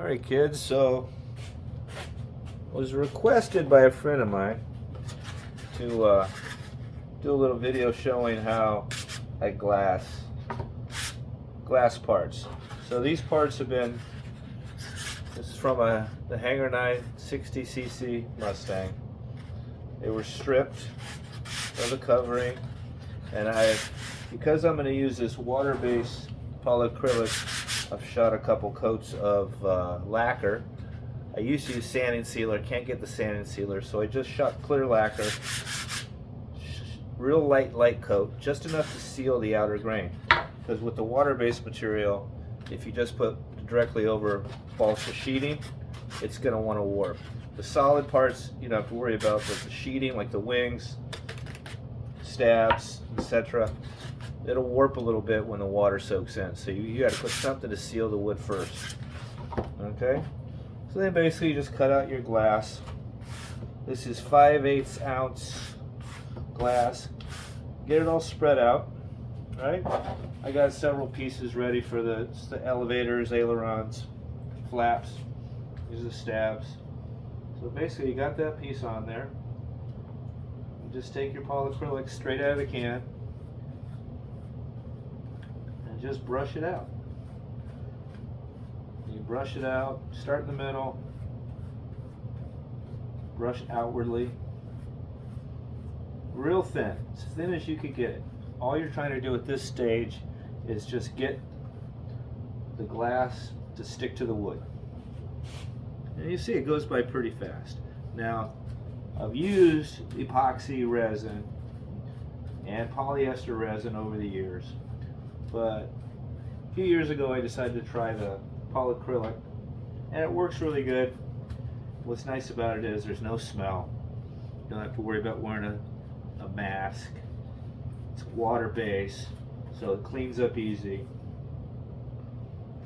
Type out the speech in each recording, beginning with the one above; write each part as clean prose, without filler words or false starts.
Alright kids, so I was requested by a friend of mine to do a little video showing how I glass parts. So these parts have been, this is from the Hangar 9 60cc Mustang. They were stripped of the covering, and because I'm going to use this water-based polycrilic, I've shot a couple coats of lacquer. I used to use sanding sealer, can't get the sanding sealer, so I just shot clear lacquer, real light coat, just enough to seal the outer grain. Because with the water-based material, if you just put directly over balsa sheeting, it's going to want to warp. The solid parts you don't have to worry about, but the sheeting, like the wings, stabs, etc., it'll warp a little bit when the water soaks in. So you got to put something to seal the wood first. Okay? So then basically you just cut out your glass. This is 5/8 ounce glass. Get it all spread out. Right? I got several pieces ready for the elevators, ailerons, flaps. These are the stabs. So basically you got that piece on there. You just take your polycrilic straight out of the can and just brush it out. You brush it out, start in the middle, brush outwardly, real thin, as thin as you could get it. All you're trying to do at this stage is just get the glass to stick to the wood. And you see it goes by pretty fast. Now, I've used epoxy resin and polyester resin over the years, but a few years ago I decided to try the polycrilic, and it works really good. What's nice about it is there's no smell. You don't have to worry about wearing a mask. It's water-based, so it cleans up easy.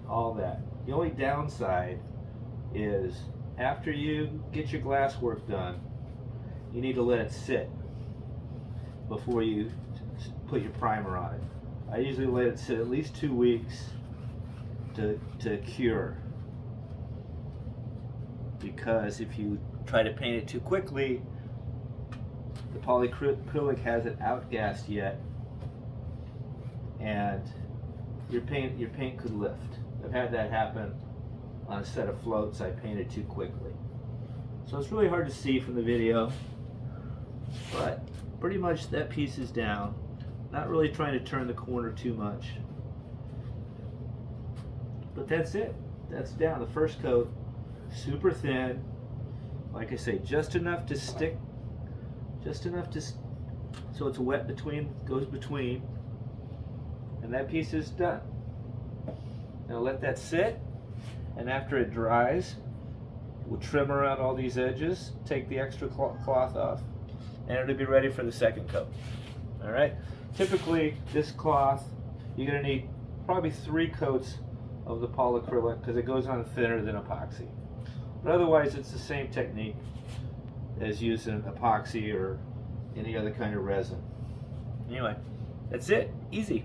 All that. The only downside is after you get your glass work done, you need to let it sit before you put your primer on it. I usually let it sit at least 2 weeks to cure, because if you try to paint it too quickly, the polycrilic hasn't outgassed yet, and your paint could lift. I've had that happen on a set of floats I painted too quickly. So it's really hard to see from the video, but pretty much that piece is down. Not really trying to turn the corner too much. But that's it. That's down. The first coat, super thin. Like I say, just enough to stick, just enough to, so it's wet between, goes between, and that piece is done. Now let that sit, and after it dries, we'll trim around all these edges, take the extra cloth off, and it'll be ready for the second coat. All right. Typically, this cloth, you're going to need probably 3 coats of the polycrilic, because it goes on thinner than epoxy. But otherwise, it's the same technique as using epoxy or any other kind of resin. Anyway, that's it. Easy.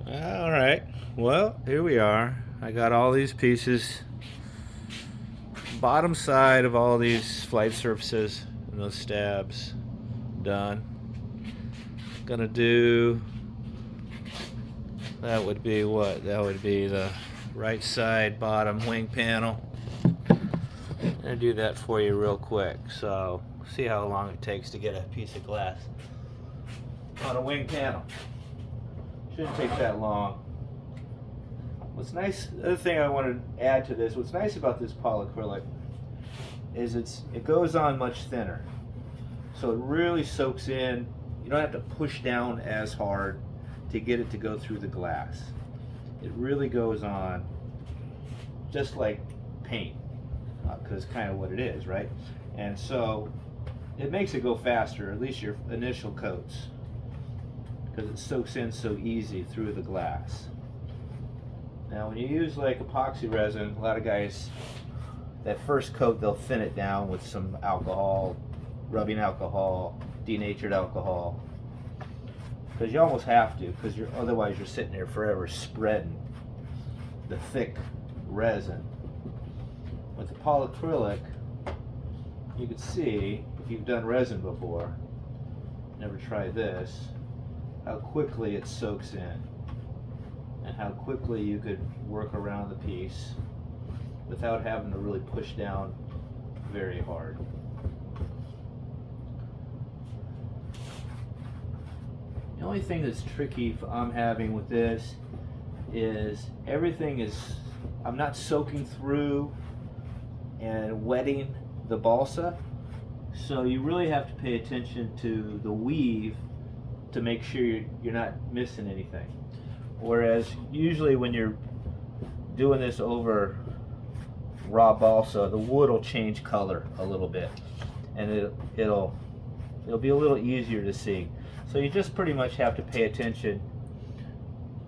All right. Well, here we are. I got all these pieces. Bottom side of all these flight surfaces and those stabs done. Gonna do, that would be what? That would be the right side bottom wing panel. I'm gonna do that for you real quick. So see how long it takes to get a piece of glass on a wing panel. Shouldn't take that long. What's nice, the other thing I want to add to this, what's nice about this polycrilic is it goes on much thinner. So it really soaks in. You don't have to push down as hard to get it to go through the glass. It really goes on just like paint, because it's kind of what it is, right? And so it makes it go faster, at least your initial coats, because it soaks in so easy through the glass. Now when you use like epoxy resin, a lot of guys, that first coat they'll thin it down with some alcohol, rubbing alcohol, denatured alcohol. because you almost have to, because otherwise you're sitting there forever spreading the thick resin. With the polycrilic, you can see, if you've done resin before, never tried this, how quickly it soaks in and how quickly you could work around the piece without having to really push down very hard. The only thing that's tricky I'm having with this is I'm not soaking through and wetting the balsa, so you really have to pay attention to the weave to make sure you're not missing anything. Whereas usually when you're doing this over raw balsa, the wood will change color a little bit, and it'll be a little easier to see. So you just pretty much have to pay attention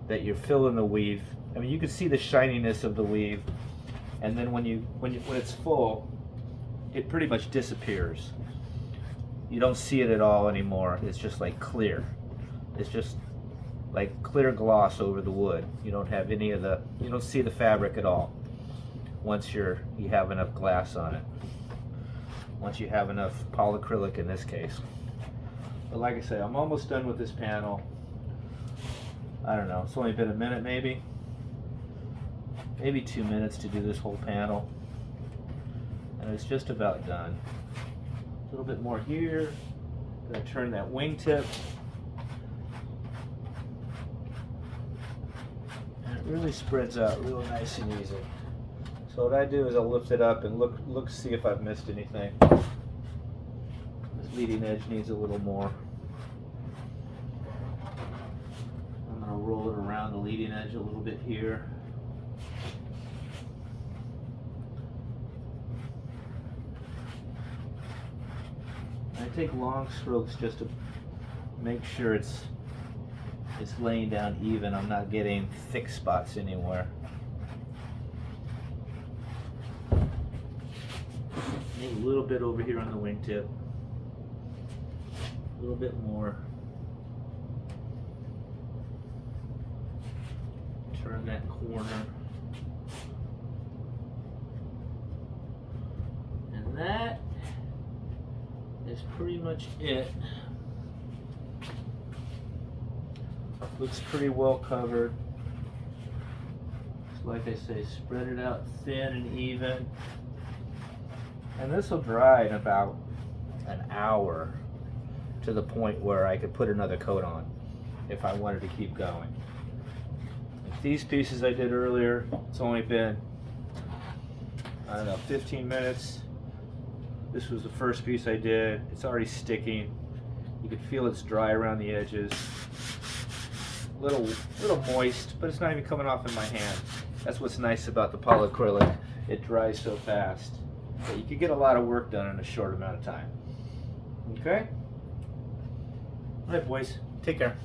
that you're filling the weave. I mean, you can see the shininess of the weave, and then when it's full, it pretty much disappears. You don't see it at all anymore. It's just like clear. It's just like clear gloss over the wood. You don't have you don't see the fabric at all once you have enough glass on it. Once you have enough polycrilic in this case. But like I say, I'm almost done with this panel. I don't know, it's only been a minute maybe 2 minutes to do this whole panel. And it's just about done. A little bit more here. Gonna turn that wingtip. And it really spreads out real nice and easy. So what I do is I'll lift it up and look see if I've missed anything. This leading edge needs a little more. I'm gonna roll it around the leading edge a little bit here. I take long strokes just to make sure it's laying down even. I'm not getting thick spots anywhere. Maybe a little bit over here on the wingtip. A little bit more. Turn that corner. And that is pretty much it. Looks pretty well covered. So like I say, spread it out thin and even. And this will dry in about an hour to the point where I could put another coat on if I wanted to keep going. Like these pieces I did earlier, it's only been, I don't know, 15 minutes. This was the first piece I did. It's already sticking. You can feel it's dry around the edges. Little moist, but it's not even coming off in my hand. That's what's nice about the polycrilic. It dries so fast. But you can get a lot of work done in a short amount of time. Okay? All right, boys. Take care.